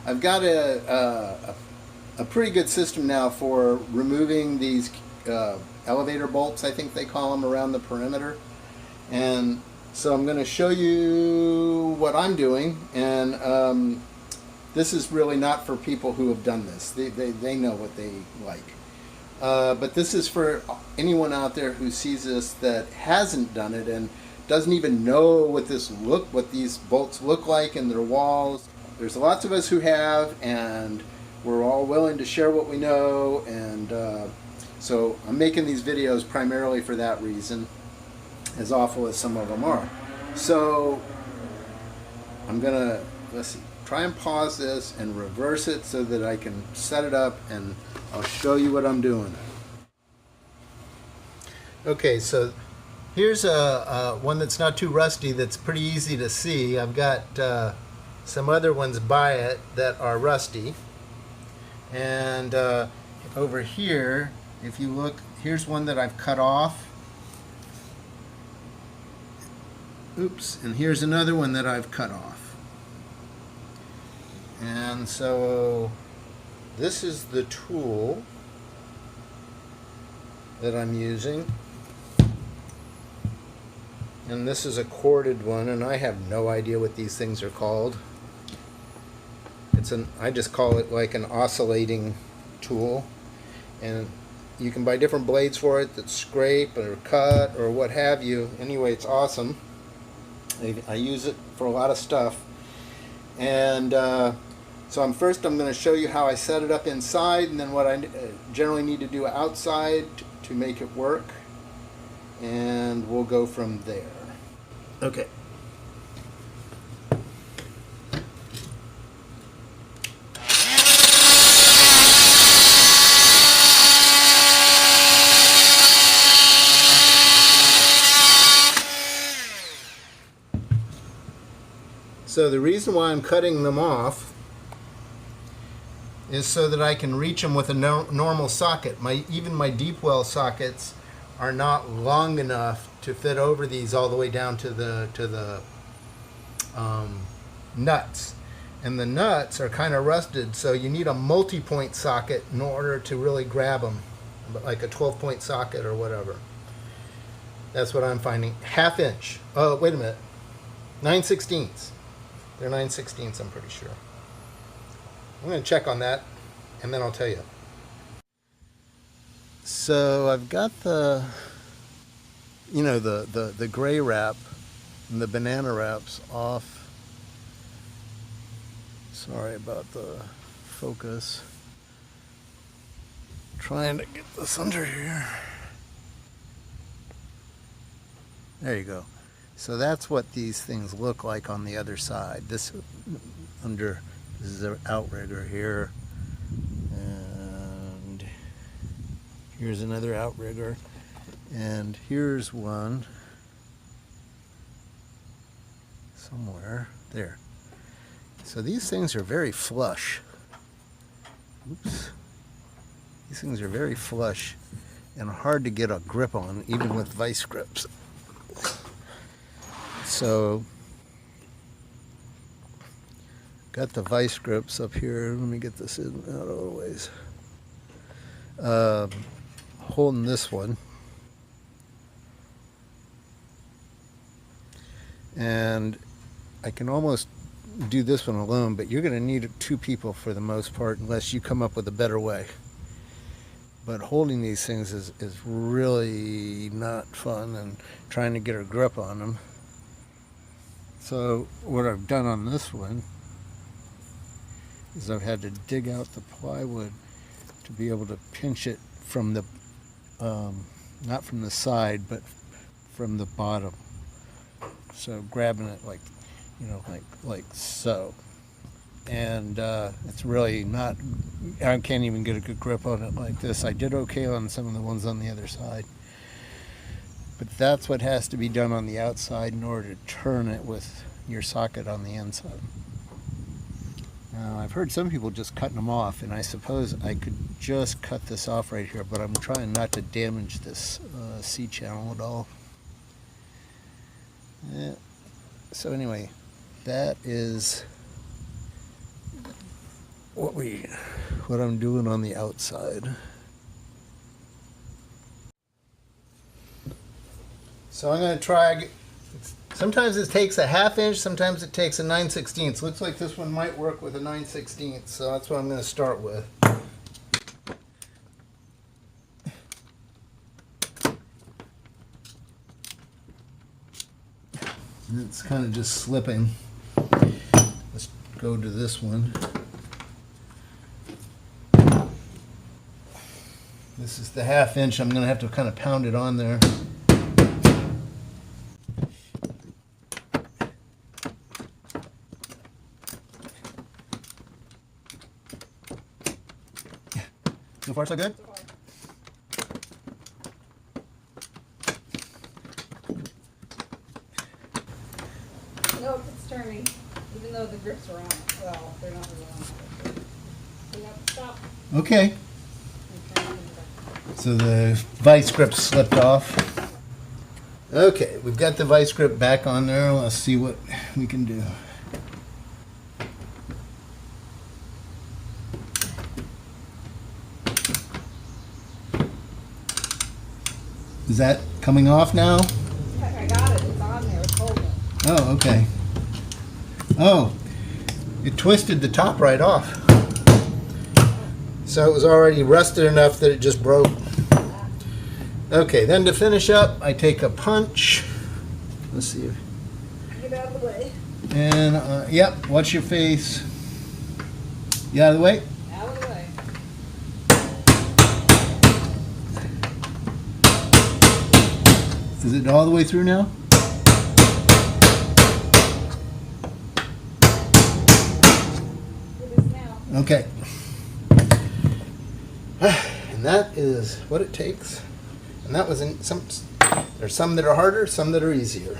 I've got a pretty good system now for removing these elevator bolts, I think they call them, around the perimeter. And so I'm going to show you what I'm doing. And this is really not for people who have done this. They know what they like. But this is for anyone out there who sees this that hasn't done it and doesn't even know what these bolts look like in their walls. There's lots of us who have, and we're all willing to share what we know, and so I'm making these videos primarily for that reason, as awful as some of them are. So I'm gonna, let's see, try and pause this and reverse it so that I can set it up, and I'll show you what I'm doing. Okay, so here's a one that's not too rusty, that's pretty easy to see. I've got some other ones by it that are rusty. And over here, if you look, here's one that I've cut off. Oops, and here's another one that I've cut off. And so this is the tool that I'm using. And this is a corded one, and I have no idea what these things are called. I just call it like an oscillating tool, and you can buy different blades for it that scrape or cut or what have you. Anyway, it's awesome. I use it for a lot of stuff. And so I'm going to show you how I set it up inside, and then what I generally need to do outside to make it work, and we'll go from there. Okay. So the reason why I'm cutting them off is so that I can reach them with a normal socket. Even my deep well sockets are not long enough to fit over these all the way down to the nuts. And the nuts are kind of rusted, so you need a multi-point socket in order to really grab them, like a 12-point socket or whatever. That's what I'm finding. 1/2 inch. Oh, wait a minute. 9/16. They're 9/16, I'm pretty sure. I'm going to check on that, and then I'll tell you. So I've got the gray wrap and the banana wraps off. Sorry about the focus. Trying to get this under here. There you go. So that's what these things look like on the other side. This is an outrigger here, and here's another outrigger, and here's one somewhere there. So these things are very flush. Oops. These things are very flush and hard to get a grip on, even with vice grips. So, got the vice grips up here. Let me get this in out of the ways. Holding this one. And I can almost do this one alone, but you're going to need 2 people for the most part, unless you come up with a better way. But holding these things is really not fun, and trying to get a grip on them. So what I've done on this one is I've had to dig out the plywood to be able to pinch it from the, not from the side, but from the bottom. So grabbing it like, like so. And it's really not, I can't even get a good grip on it like this. I did okay on some of the ones on the other side. But that's what has to be done on the outside in order to turn it with your socket on the inside. Now, I've heard some people just cutting them off, and I suppose I could just cut this off right here, but I'm trying not to damage this C-channel at all. So anyway, that is what I'm doing on the outside. So I'm going to try. Sometimes it takes a 1/2 inch, sometimes it takes a 9/16. Looks like this one might work with a 9/16, so that's what I'm going to start with. And it's kind of just slipping. Let's go to this one. This is the 1/2 inch. I'm going to have to kind of pound it on there. So far, so good? Nope, it's turning. Even though the grips are on. Well, they're not really on. So you have to stop. Okay. And turn it back. So the vice grip slipped off. Okay, we've got the vice grip back on there. Let's see what we can do. Is that coming off now? I got it. It's on there. It's holding. Oh, okay. Oh, it twisted the top right off. So it was already rusted enough that it just broke. Okay, then to finish up, I take a punch. Let's see. Get out of the way. And, yep, watch your face. You out of the way? Out of the way. Is it all the way through now? It is now. Okay. And that is what it takes. And that was in some, there's some that are harder, some that are easier.